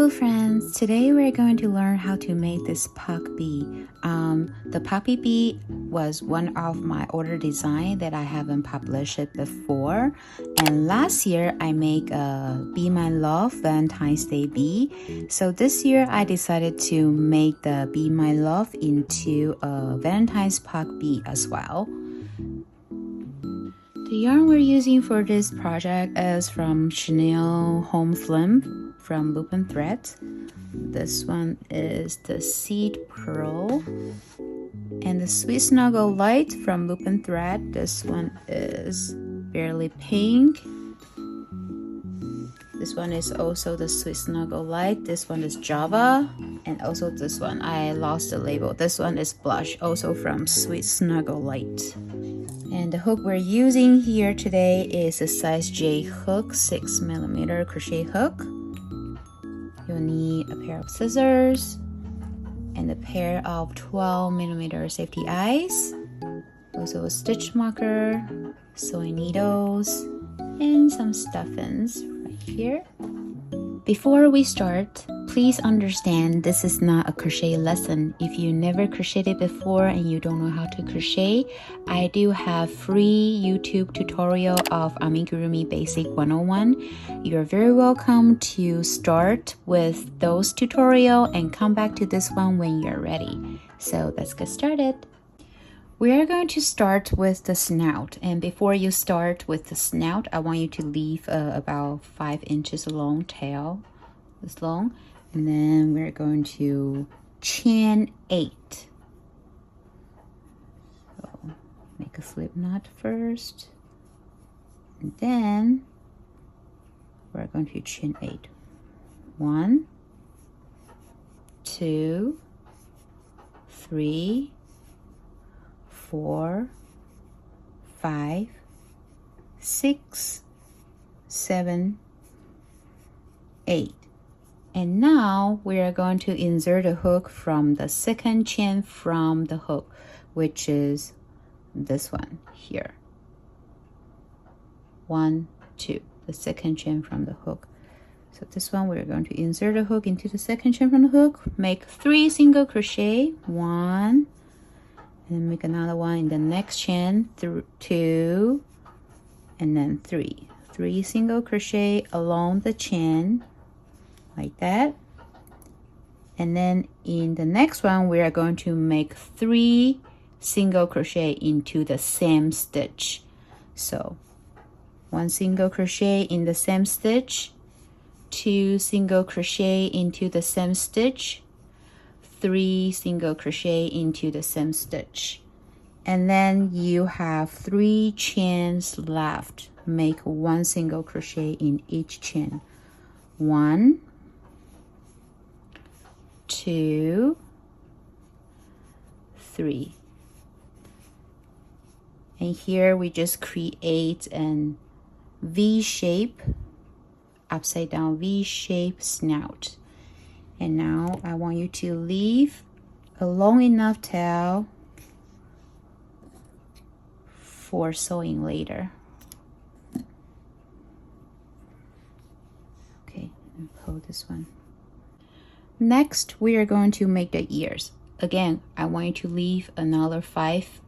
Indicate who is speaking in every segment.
Speaker 1: Hello friends, today we're going to learn how to make this Pug Bee. The Pug Bee was one of my order design that I haven't published it before, and last year I made a Be My Love Valentine's Day bee. So this year I decided to make the Be My Love into a Valentine's Pug Bee as well. The yarn we're using for this project is from Chanel Home Flim from Loop and Thread. This one is the Seed Pearl, and the Sweet Snuggle Light from Loop and Thread. This one is Barely Pink. This one is also the Sweet Snuggle Light. This one is Java, and also this one, I lost the label. This one is Blush, also from Sweet Snuggle Light. And the hook we're using here today is a size J hook, 6mm crochet hook. You'll need a pair of scissors and a pair of 12mm safety eyes, also a stitch marker, sewing needles, and some stuffings right here. Before we start, please understand this is not a crochet lesson. If you never crocheted before and you don't know how to crochet, I do have free YouTube tutorial of Amigurumi Basic 101. You're very welcome to start with those tutorial and come back to this one when you're ready. So let's get started. We are going to start with the snout, and before you start with the snout, I want you to leave about 5 inches long tail, this long, and then we're going to chain 8. So make a slip knot first, and then we're going to chain 8. 1, 2, 3, 4, 5, 6, 7, 8. And now we are going to insert a hook from the second chain from the hook, which is this one here. 1, 2, the second chain from the hook. So this one we're going to insert a hook into the second chain from the hook, make 3 single crochet, 1, and make another one in the next chain, 2, and then 3. 3 single crochet along the chain like that, and then in the next one we are going to make 3 single crochet into the same stitch. So 1 single crochet in the same stitch, 2 single crochet into the same stitch, 3 single crochet into the same stitch, and then you have 3 chains left. Make 1 single crochet in each chain. 1, 2, 3. And here we just create an V shape, upside down V shape snout. And now I want you to leave a long enough tail for sewing later. Okay, and pull this one. Next, we are going to make the ears. Again, I want you to leave another 5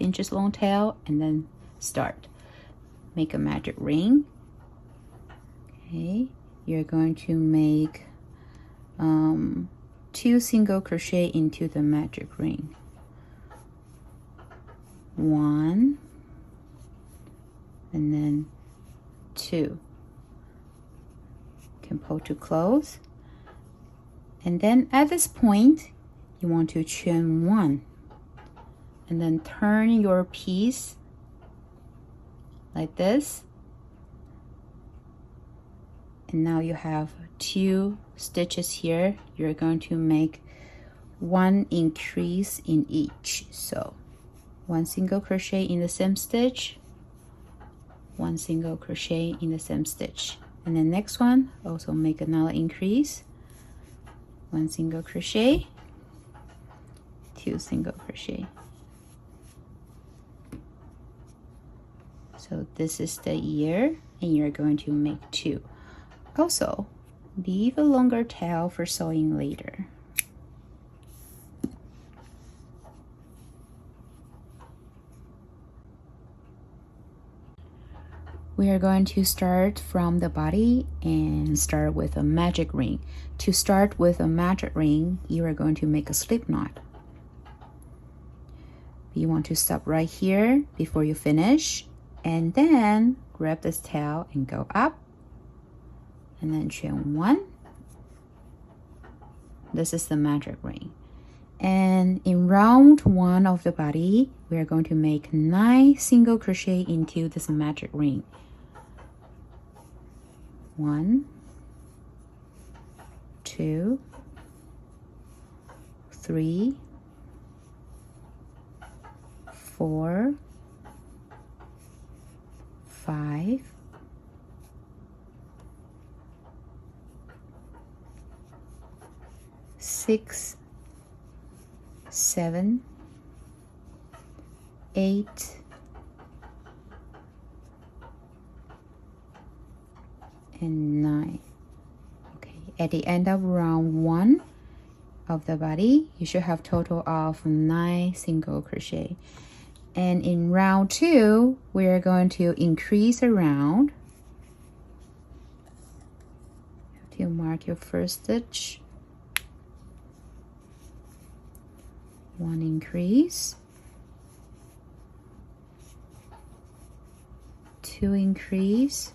Speaker 1: inches long tail and then start. Make a magic ring. Okay, you're going to make 2 single crochet into the magic ring. 1, and then 2. You can pull to close, and then at this point you want to chain 1 and then turn your piece like this, and now you have 2 stitches here. You're going to make 1 increase in each. So 1 single crochet in the same stitch, 1 single crochet in the same stitch, and the next one also make another increase, 1 single crochet, 2 single crochet. So this is the ear, and you're going to make 2. Also, Leave a longer tail for sewing later. We are going to start from the body and start with a magic ring. To start with a magic ring, you are going to make a slip knot. You want to stop right here before you finish, and then grab this tail and go up, and then chain 1. This is the magic ring. And in round 1 of the body, we are going to make 9 single crochet into this magic ring. 1, 2, 3, 4, 5, 6, 7, 8, and 9. Okay, at the end of round 1 of the body, you should have total of 9 single crochet. And in round 2, we are going to increase a round. You mark your first stitch. 1 increase, 2 increase,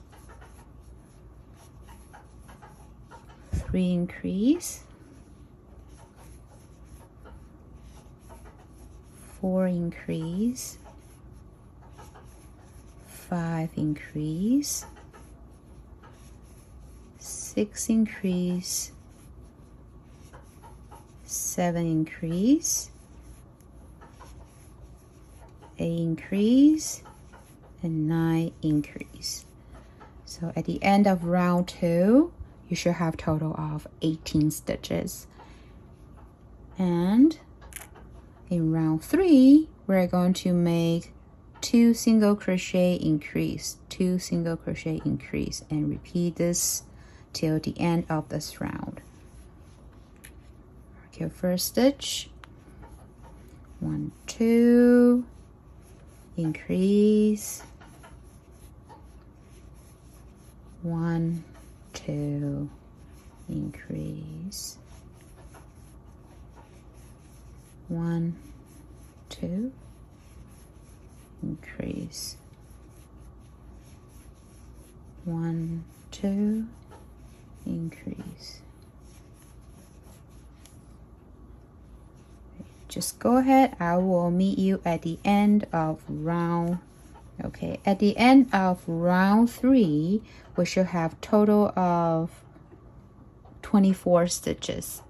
Speaker 1: 3 increase, 4 increase, 5 increase, 6 increase, 7 increase, 8 increase, and 9 increase. So at the end of round 2, you should have total of 18 stitches. And in round 3, we're going to make 2 single crochet increase, 2 single crochet increase, and repeat this till the end of this round. Mark your first stitch. 1, 2, increase, 1, 2, increase, 1, 2, increase, 1, 2, increase. Just go ahead. I will meet you at the end of round. Okay, at the end of round 3, we should have total of 24 stitches.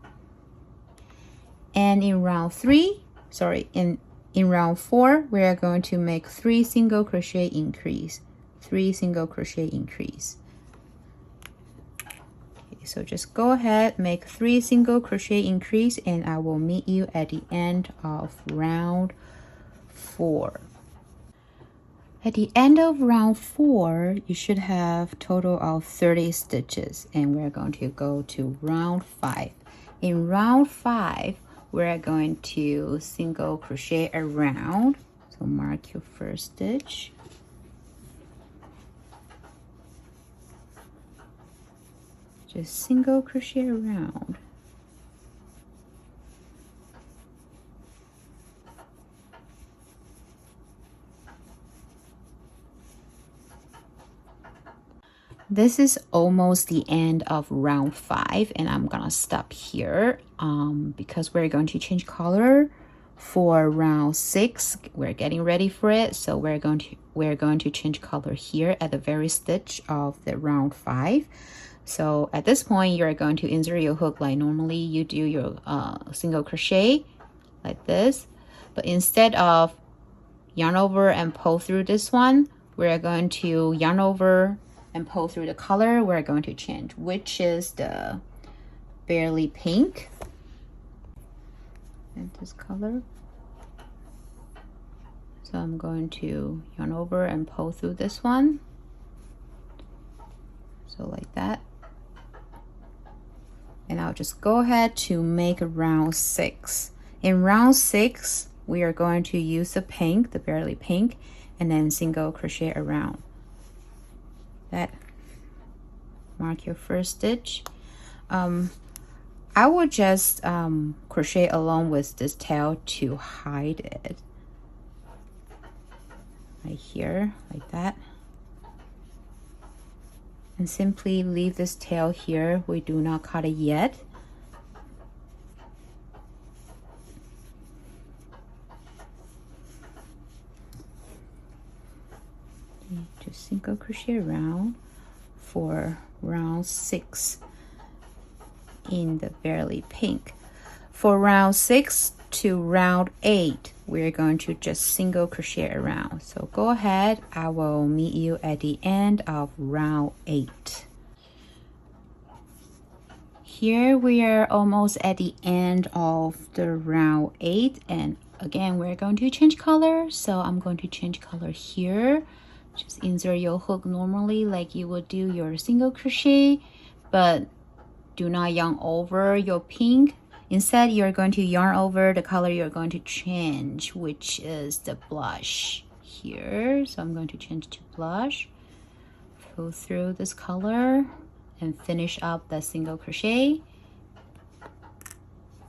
Speaker 1: And in round 3, sorry, in round 4, we are going to make 3 single crochet increase, 3 single crochet increase. So just go ahead, make 3 single crochet increase, and I will meet you at the end of round 4. At the end of round 4, you should have total of 30 stitches, and we're going to go to round 5. In round 5, we're going to single crochet around. So mark your first stitch. Just single crochet around. This is almost the end of round 5, and I'm gonna stop here because we're going to change color for round 6. We're getting ready for it, so we're going to change color here at the very stitch of the round 5. So at this point, you're going to insert your hook like normally you do your single crochet like this, but instead of yarn over and pull through this one, we're going to yarn over and pull through the color we're going to change, which is the barely pink. And this color. So I'm going to yarn over and pull through this one. So like that. And I'll just go ahead to make round 6. In round 6, we are going to use the pink, the barely pink, and then single crochet around that. Mark your first stitch. I will just crochet along with this tail to hide it. Right here, like that. And simply leave this tail here. We do not cut it yet. Just single crochet around for round 6 in the barely pink. For round 6 to round 8, we're going to just single crochet around. So go ahead, I will meet you at the end of round 8. Here we are almost at the end of the round 8, and again we're going to change color. So I'm going to change color here. Just insert your hook normally like you would do your single crochet, but do not yarn over your pink. Instead, you're going to yarn over the color you're going to change, which is the blush here. So I'm going to change to blush. Go through this color and finish up the single crochet.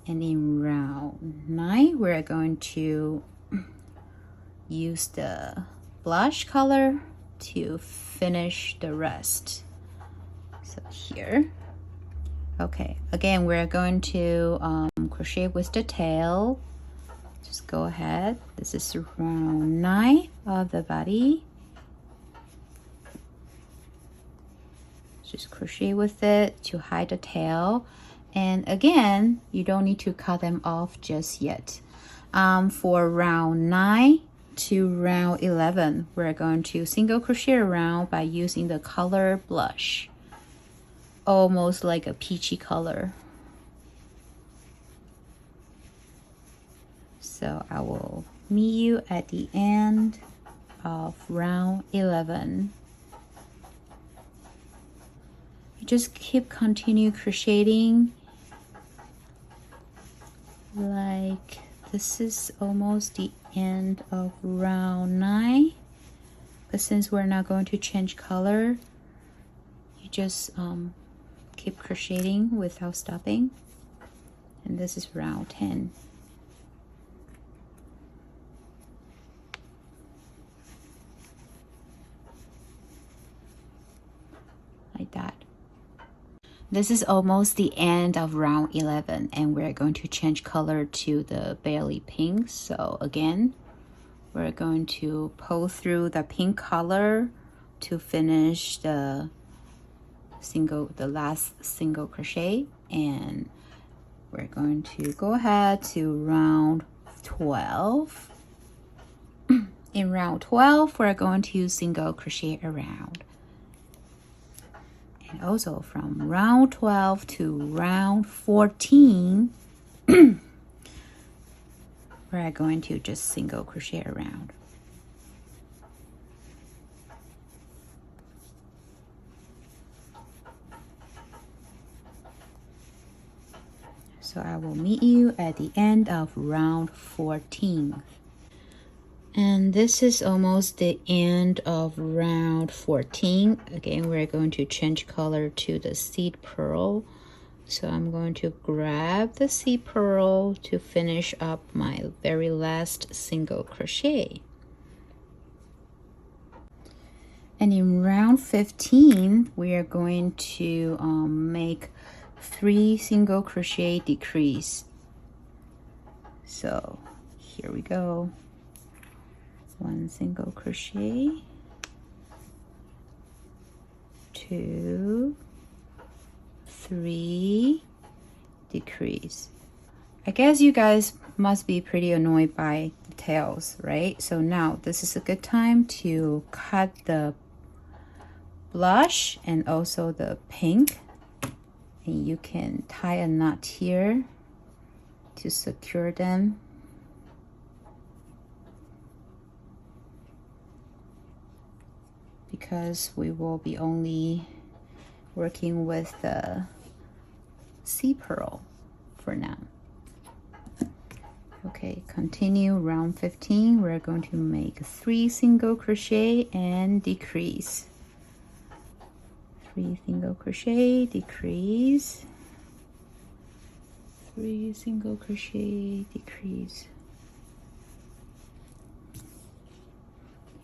Speaker 1: And in round 9, we're going to use the blush color to finish the rest. So here. Okay, again, we're going to crochet with the tail. Just go ahead. This is round 9 of the body. Just crochet with it to hide the tail. And again, you don't need to cut them off just yet. For round 9 to round 11, we're going to single crochet around by using the color blush. Almost like a peachy color. So I will meet you at the end of round 11. You just continue crocheting like this is almost the end of round 9. But since we're not going to change color, you just keep crocheting without stopping. And this is round 10. Like that. This is almost the end of round 11, and we're going to change color to the barely pink. So again, we're going to pull through the pink color to finish the last single crochet, and we're going to go ahead to round 12. In round 12, we're going to single crochet around. And also from round 12 to round 14, we're going to just single crochet around. So I will meet you at the end of round 14. And this is almost the end of round 14. Again, we're going to change color to the seed pearl. So I'm going to grab the seed pearl to finish up my very last single crochet. And in round 15, we are going to make 3 single crochet decrease. So here we go. 1 single crochet, 2, 3, decrease. I guess you guys must be pretty annoyed by the tails, right? So now this is a good time to cut the blush and also the pink. And you can tie a knot here to secure them. Because we will be only working with the sea pearl for now. Okay, continue round 15. We're going to make 3 single crochet and decrease. 3 single crochet, decrease. 3 single crochet, decrease.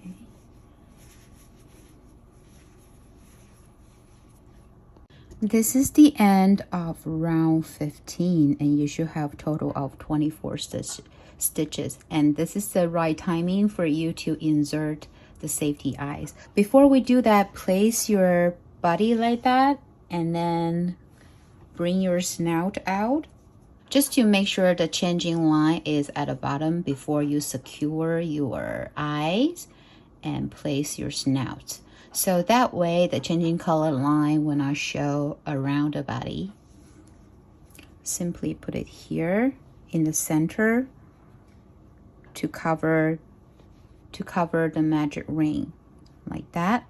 Speaker 1: Okay. This is the end of round 15, and you should have total of 24 stitches. And this is the right timing for you to insert the safety eyes. Before we do that, place your body like that, and then bring your snout out, just to make sure the changing line is at the bottom before you secure your eyes and place your snout. So that way the changing color line will not show around the body. Simply put it here in the center to cover the magic ring, like that.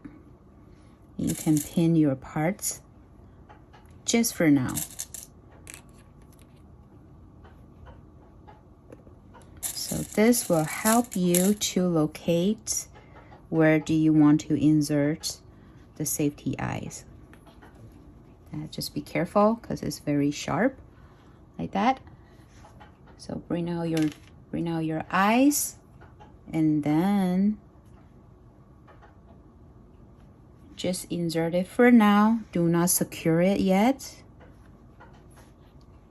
Speaker 1: You can pin your parts just for now. So this will help you to locate where do you want to insert the safety eyes. Just be careful because it's very sharp, like that. So bring out your eyes, and then just insert it for now. Do not secure it yet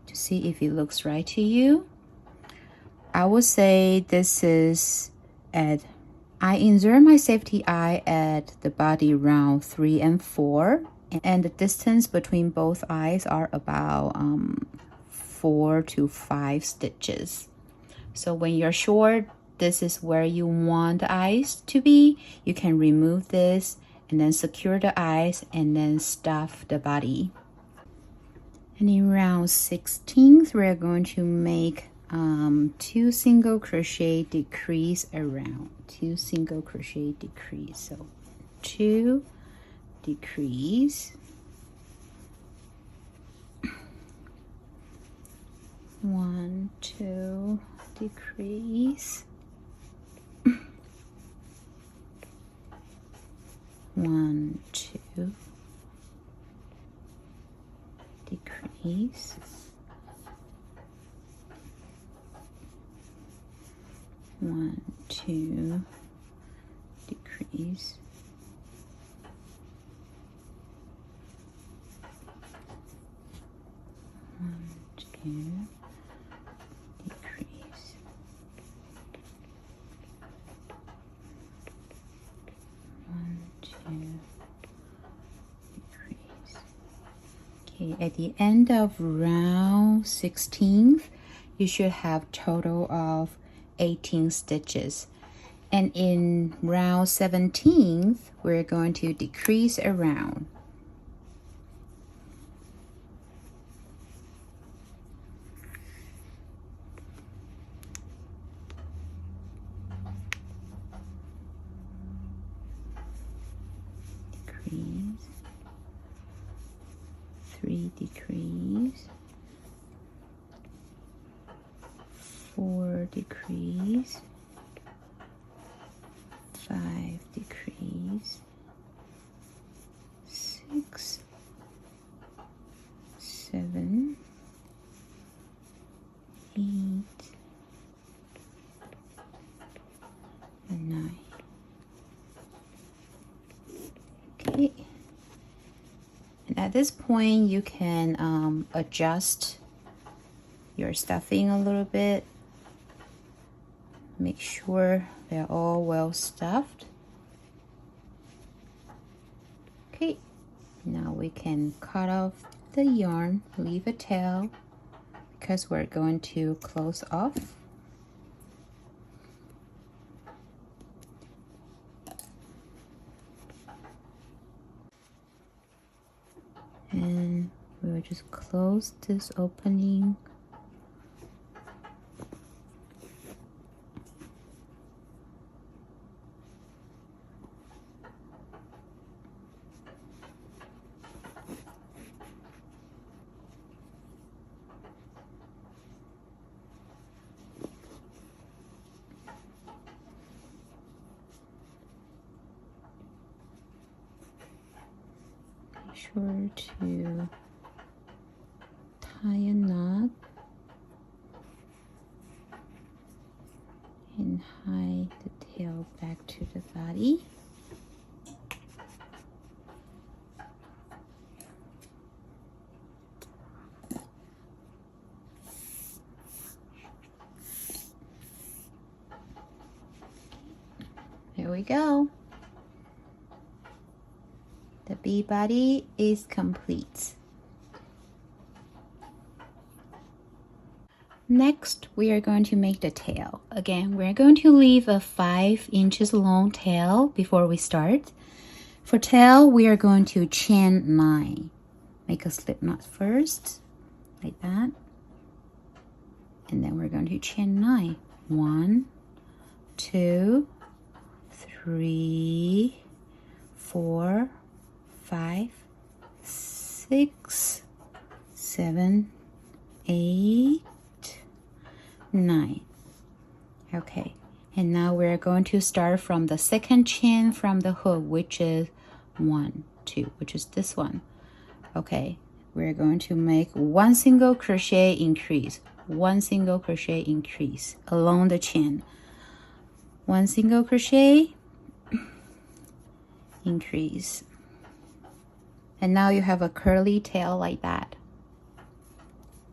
Speaker 1: to see if it looks right to you. I would say this is I insert my safety eye at the body round 3 and 4, and the distance between both eyes are about 4 to 5 stitches. So when you're sure this is where you want the eyes to be, you can remove this and then secure the eyes and then stuff the body. And in round 16th, we're going to make 2 single crochet, decrease around. 2 single crochet, decrease. So 2, decrease, 1, 2, decrease, 1, 2, decrease, 1, 2, decrease, 1, 2, decrease, 1, 2, decrease. Okay, at the end of round 16th, you should have total of 18 stitches. And in round 17th, we're going to decrease around. Decrease, 3, decrease, 4, decrease, 5, decrease, 6, 7, 8, and 9. Okay. And at this point, you can adjust your stuffing a little bit. Make sure they're all well stuffed. Okay, now we can cut off the yarn, leave a tail, because we're going to close off. And we'll just close this opening. sure to tie a knot and hide the tail back to the body. There we go. The bee body is complete. Next, we are going to make the tail. Again, we're going to leave a 5 inches long tail before we start. For tail, we are going to chain 9. Make a slip knot first, like that. And then we're going to chain 9. 1, 2, 3, 4, 5, 6, 7, 8, 9. Okay, and now we're going to start from the second chain from the hook, which is 1, 2, which is this one. Okay, we're going to make 1 single crochet increase, 1 single crochet increase along the chain, 1 single crochet increase, and now you have a curly tail like that.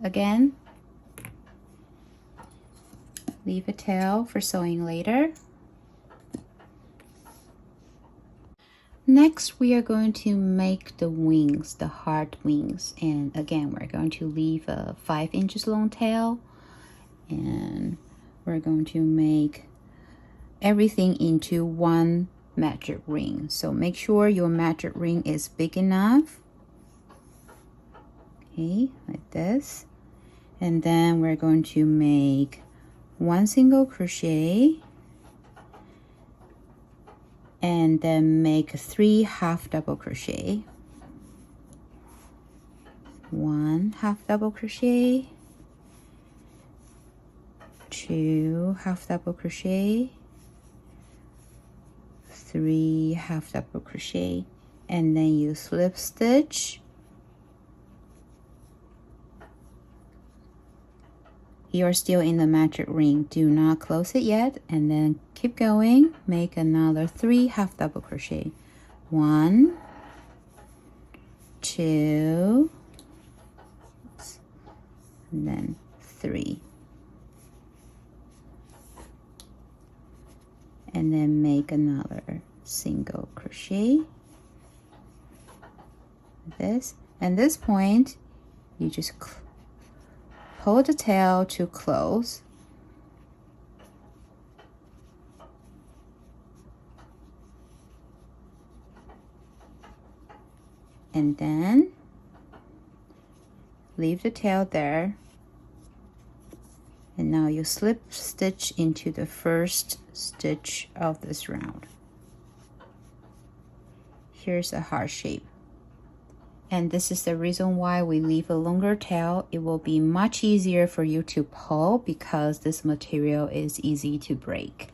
Speaker 1: Again, leave a tail for sewing later. Next, we are going to make the wings, the heart wings. And again, we're going to leave a 5 inches long tail. And we're going to make everything into one magic ring. So make sure your magic ring is big enough. Okay, like this. And then we're going to make 1 single crochet and then make 3 half double crochet, 1 half double crochet, 2 half double crochet, 3 half double crochet, and then you slip stitch. You're still in the magic ring, do not close it yet, and then keep going. Make another 3 half double crochet, 1, 2, and then 3, and then make another single crochet. This, and this point you just pull the tail to close, and then leave the tail there, and now you slip stitch into the first stitch of this round. Here's a heart shape. And this is the reason why we leave a longer tail. It will be much easier for you to pull because this material is easy to break.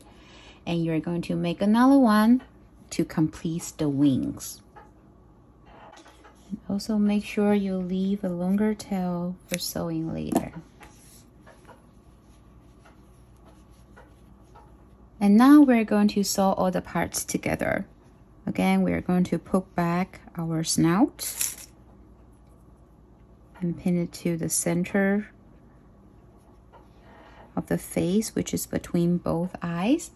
Speaker 1: And you're going to make another one to complete the wings. And also make sure you leave a longer tail for sewing later. And now we're going to sew all the parts together. Again, we're going to poke back our snout and pin it to the center of the face, which is between both eyes.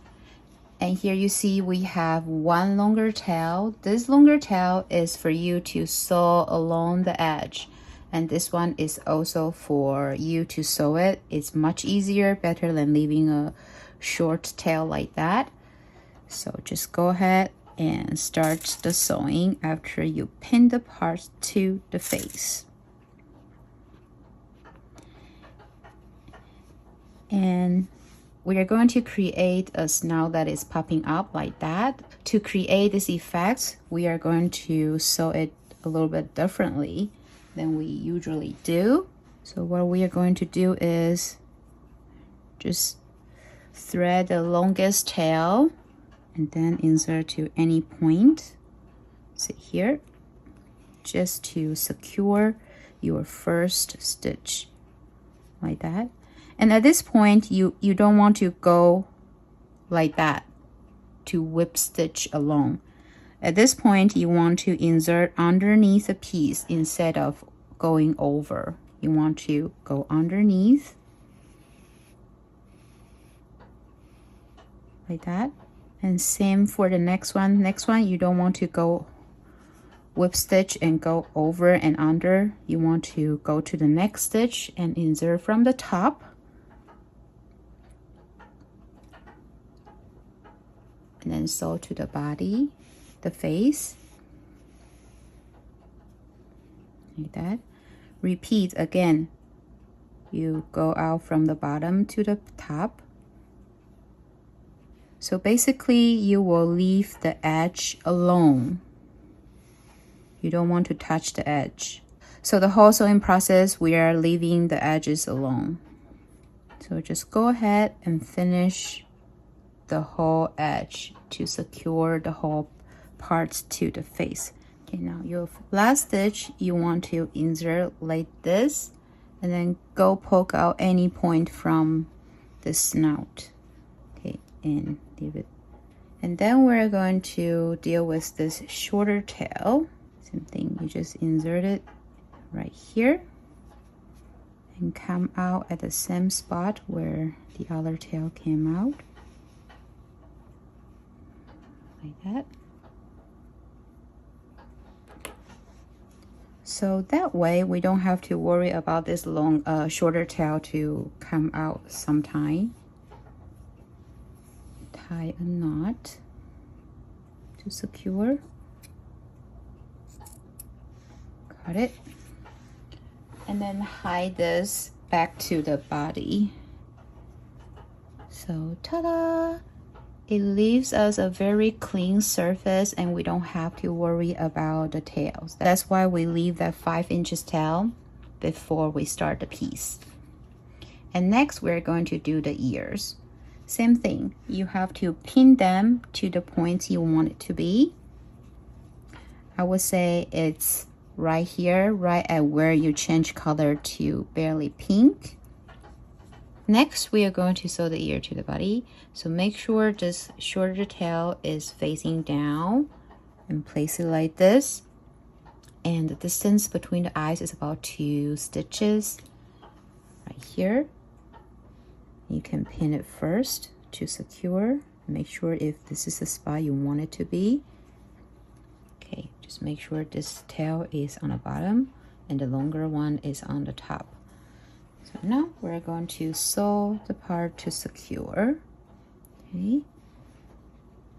Speaker 1: And here you see we have 1 longer tail. This longer tail is for you to sew along the edge. And this one is also for you to sew it. It's much easier, better than leaving a short tail like that. So just go ahead and start the sewing after you pin the parts to the face. And we are going to create a snout that is popping up like that. To create this effect, we are going to sew it a little bit differently than we usually do. So what we are going to do is just thread the longest tail and then insert to any point. See here. just to secure your first stitch like that. And at this point, you don't want to go like that to whip stitch along. At this point, you want to insert underneath the piece instead of going over. You want to go underneath like that. And same for the next one. Next one, you don't want to go whip stitch and go over and under. You want to go to the next stitch and insert from the top. And then sew to the body, the face, like that. Repeat again. You go out from the bottom to the top. So basically, you will leave the edge alone. You don't want to touch the edge. So the whole sewing process, we are leaving the edges alone. So just go ahead and finish the whole edge to secure the whole parts to the face. Okay, now your last stitch, you want to insert like this and then go poke out any point from the snout. Okay, and leave it. And then we're going to deal with this shorter tail. Same thing, you just insert it right here and come out at the same spot where the other tail came out. Like that. So that way we don't have to worry about this long shorter tail to come out sometime. Tie a knot to secure. Got it. And then hide this back to the body. So ta-da! It leaves us a very clean surface and we don't have to worry about the tails. That's why we leave that 5 inches tail before we start the piece. And next we're going to do the ears. Same thing, you have to pin them to the points you want it to be. I would say it's right here, right at where you change color to barely pink. Next, we are going to sew the ear to the body. So make sure this shorter tail is facing down and place it like this. And the distance between the eyes is about 2 stitches right here. You can pin it first to secure. Make sure if this is the spot you want it to be. Okay, just make sure this tail is on the bottom and the longer one is on the top. So now we're going to sew the part to secure. Okay.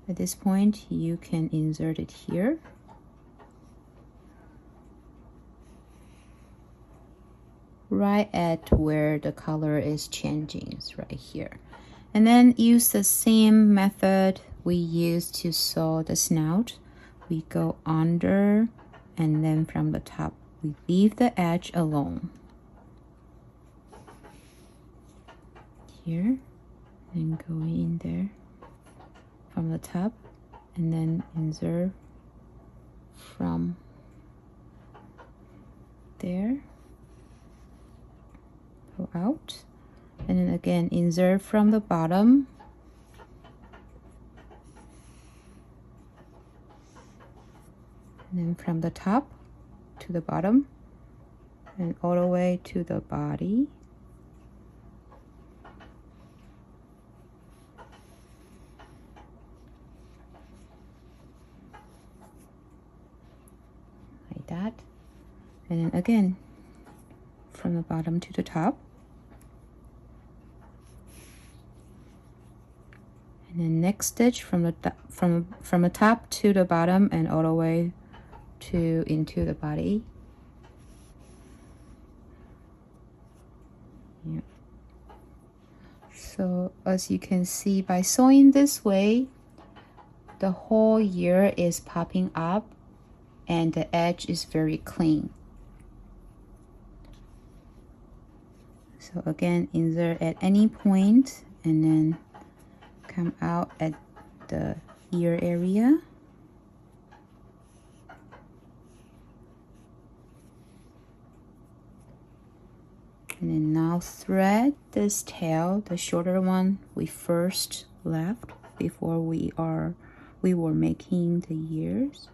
Speaker 1: At this point, you can insert it here. Right at where the color is changing, it's right here. And then use the same method we used to sew the snout. We go under and then from the top, we leave the edge alone. Here and go in there from the top and then insert from there, go out, and then again insert from the bottom and then from the top to the bottom and all the way to the body. That, and then again from the bottom to the top, and then next stitch from the from the top to the bottom and all the way to into the body. Yeah. So as you can see, by sewing this way, the whole ear is popping up and the edge is very clean. So again, insert at any point and then come out at the ear area. And then now thread this tail, the shorter one we first left before we were making the ears.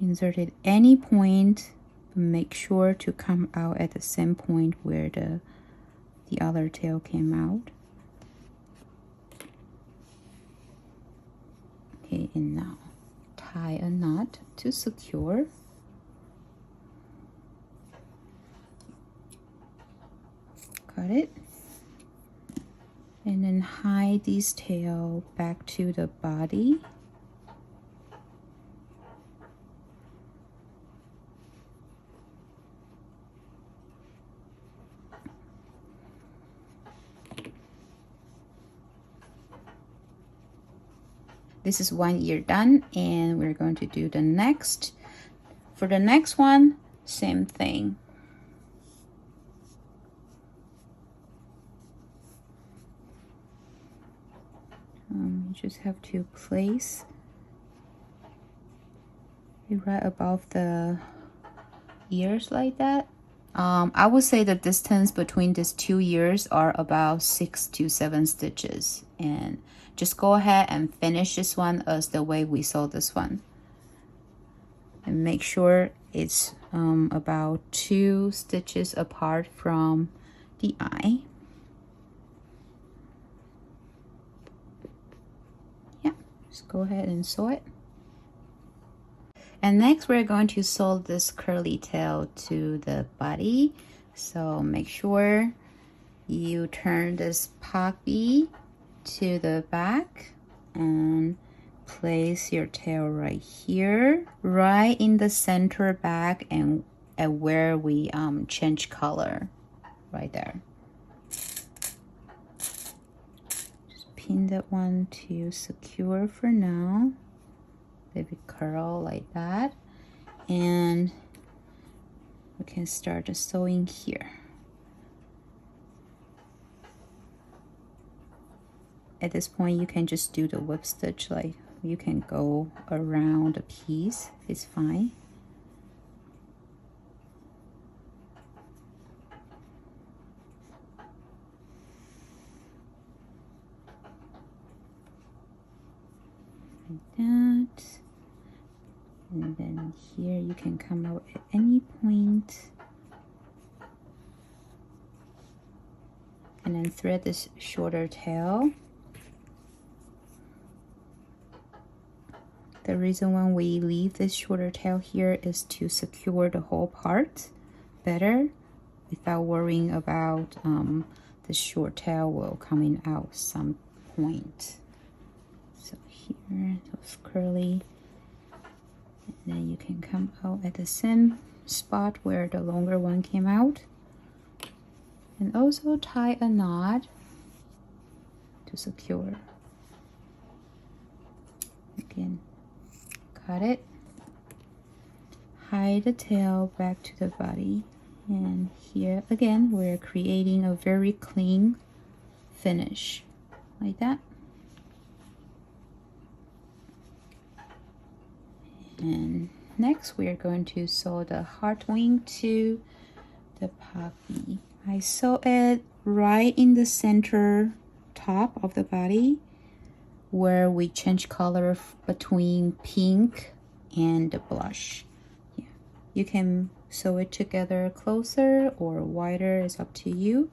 Speaker 1: Insert it any point, but make sure to come out at the same point where the other tail came out. Okay, and now tie a knot to secure. Got it. And then hide this tail back to the body. This is one ear done, and we're going to do the next. For the next one, same thing. You just have to place it right above the ears like that. I would say the distance between these two ears are about 6 to 7 stitches, and just go ahead and finish this one as the way we saw this one, and make sure it's about 2 stitches apart from the eye. Yeah, just go ahead and sew it. And next we're going to sew this curly tail to the body. So make sure you turn this Pug Bee to the back and place your tail right here, right in the center back, and at where we change color, right there. Just pin that one to secure for now. Maybe curl like that, and we can start the sewing here. At this point, you can just do the whip stitch, like you can go around the piece, it's fine. Like that. And then here you can come out at any point, and then thread this shorter tail. The reason why we leave this shorter tail here is to secure the whole part better without worrying about the short tail will coming out some point. So here, those curly. And then you can come out at the same spot where the longer one came out, and also tie a knot to secure. Again, cut it, hide the tail back to the body, and here again we're creating a very clean finish like that. And next we are going to sew the heart wing to the Pug Bee. I sew it right in the center top of the body where we change color between pink and the blush. Yeah, you can sew it together closer or wider, it's up to you.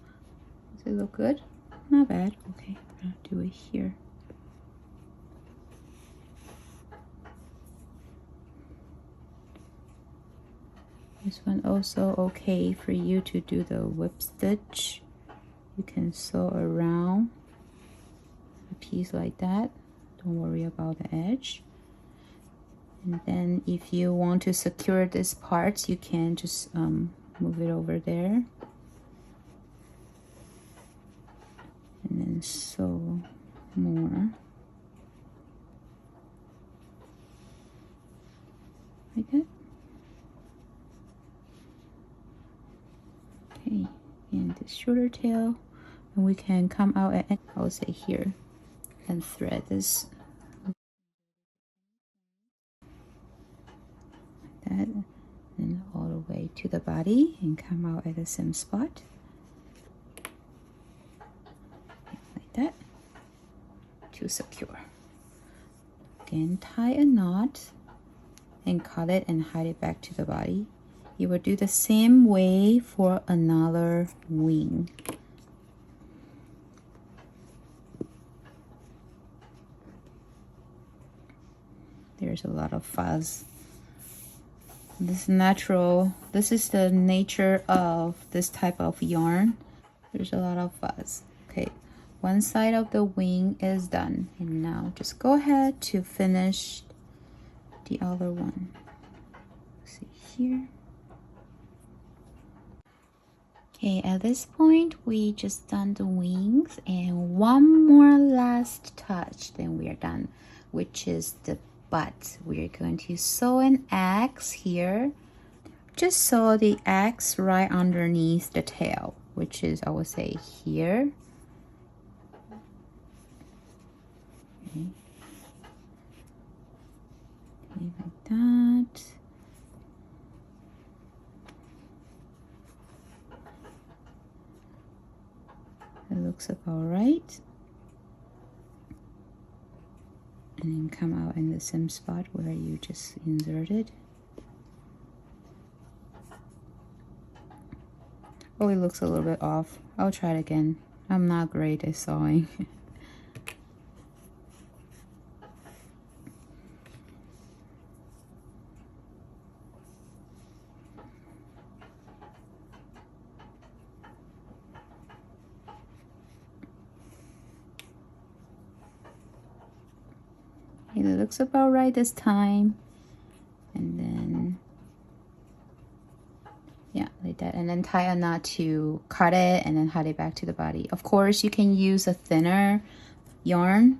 Speaker 1: Does it look good? Not bad. Okay, I'm gonna do it here. This one also okay for you to do the whip stitch. You can sew around a piece like that. Don't worry about the edge. And then if you want to secure this part, you can just move it over there. And then sew more. Like that. Okay, and the shorter tail, and we can come out at, I would say here, and thread this like that, and all the way to the body and come out at the same spot. Like that to secure. Again, tie a knot and cut it and hide it back to the body. You will do the same way for another wing. There's a lot of fuzz. This natural, this is the nature of this type of yarn. There's a lot of fuzz. Okay, one side of the wing is done. And now just go ahead to finish the other one. See here. Okay, at this point, we just done the wings and one more last touch, then we are done, which is the butt. We're going to sew an X here. Just sew the X right underneath the tail, which is, I would say, here. Okay. Okay, like that. It looks about right. And then come out in the same spot where you just inserted. Oh, it looks a little bit off. I'll try it again. I'm not great at sewing. It looks about right this time. And then, yeah, like that. And then tie a knot to cut it and then hide it back to the body. Of course, you can use a thinner yarn.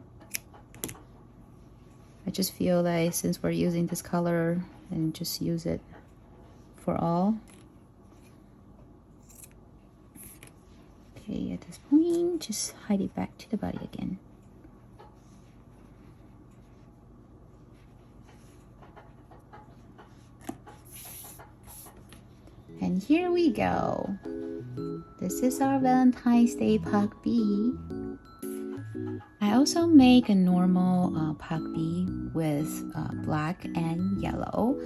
Speaker 1: I just feel like since we're using this color, and just use it for all. Okay, at this point, just hide it back to the body again. And here we go. This is our Valentine's Day Pug Bee. I also make a normal Pug Bee with black and yellow.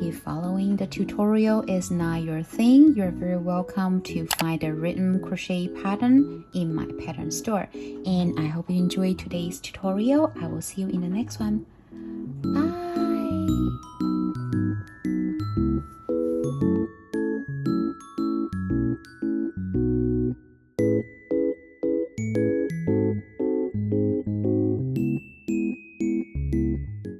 Speaker 1: If following the tutorial is not your thing, you're very welcome to find a written crochet pattern in my pattern store. And I hope you enjoyed today's tutorial. I will see you in the next one. Bye!